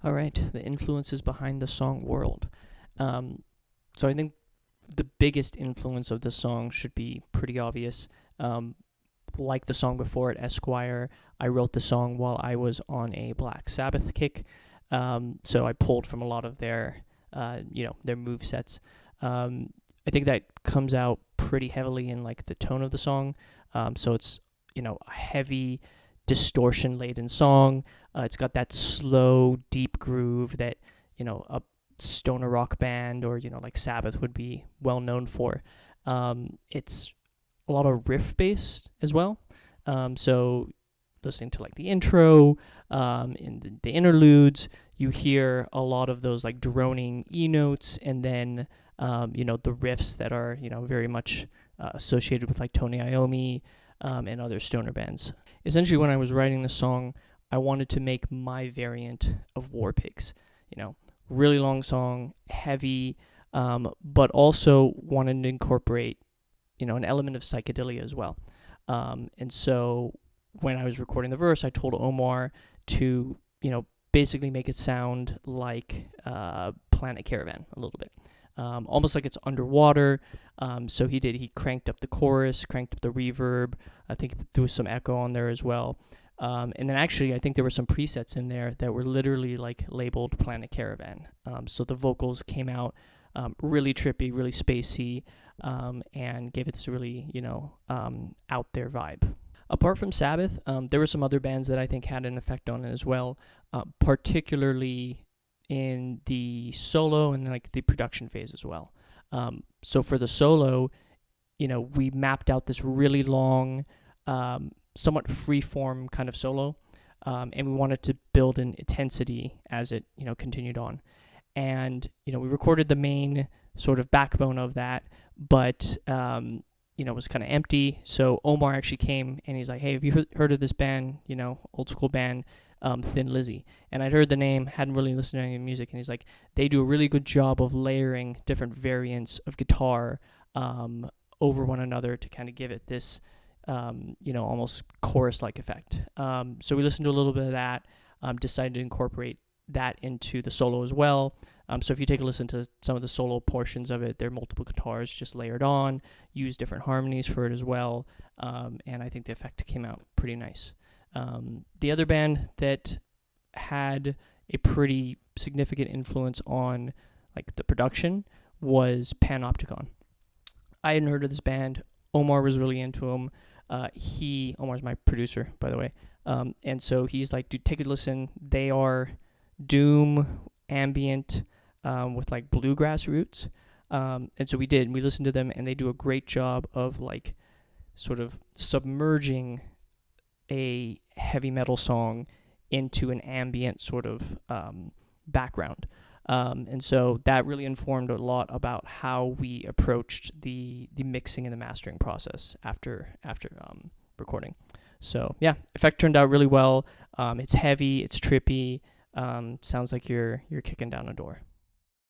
All right, the influences behind the song World. So I think the biggest influence of this song should be pretty obvious. Like the song before it, Esquire, I wrote the song while I was on a Black Sabbath kick. So I pulled from a lot of their move sets. I think that comes out pretty heavily in like the tone of the song. So it's a heavy, distortion-laden song. It's got that slow, deep groove that a stoner rock band or like Sabbath would be well known for. It's a lot of riff based as well. So listening to like the intro, in the interludes, you hear a lot of those like droning E notes, and then the riffs that are very much associated with like Tony Iommi and other stoner bands. Essentially, when I was writing the song, I wanted to make my variant of War Pigs. Really long song, heavy, but also wanted to incorporate an element of psychedelia as well. And so when I was recording the verse, I told Omar to basically make it sound like Planet Caravan a little bit. Almost like it's underwater. So he cranked up the chorus, cranked up the reverb. I think he threw some echo on there as well. And then actually, I think there were some presets in there that were literally like labeled Planet Caravan. So the vocals came out really trippy, really spacey, and gave it this really, out there vibe. Apart from Sabbath, there were some other bands that I think had an effect on it as well, particularly in the solo and like the production phase as well. So for the solo, we mapped out this really long, somewhat free-form kind of solo, and we wanted to build an intensity as it continued on. And we recorded the main sort of backbone of that, but it was kind of empty. So Omar actually came and he's like, "Hey, have you heard of this band? Old school band, Thin Lizzy?" And I'd heard the name, hadn't really listened to any music, and he's like, "They do a really good job of layering different variants of guitar over one another to kind of give it this, almost chorus-like effect." So we listened to a little bit of that, decided to incorporate that into the solo as well. So if you take a listen to some of the solo portions of it, there are multiple guitars just layered on, use different harmonies for it as well, and I think the effect came out pretty nice. The other band that had a pretty significant influence on like the production was Panopticon. I hadn't heard of this band. Omar was really into them. Omar's my producer, by the way, and so he's like, "Dude, take a listen. They are doom, ambient, with like bluegrass roots." And so we did. We listened to them, and they do a great job of like sort of submerging a heavy metal song into an ambient sort of background. And so that really informed a lot about how we approached the mixing and the mastering process after recording. So yeah, effect turned out really well. It's heavy, it's trippy. Sounds like you're kicking down a door.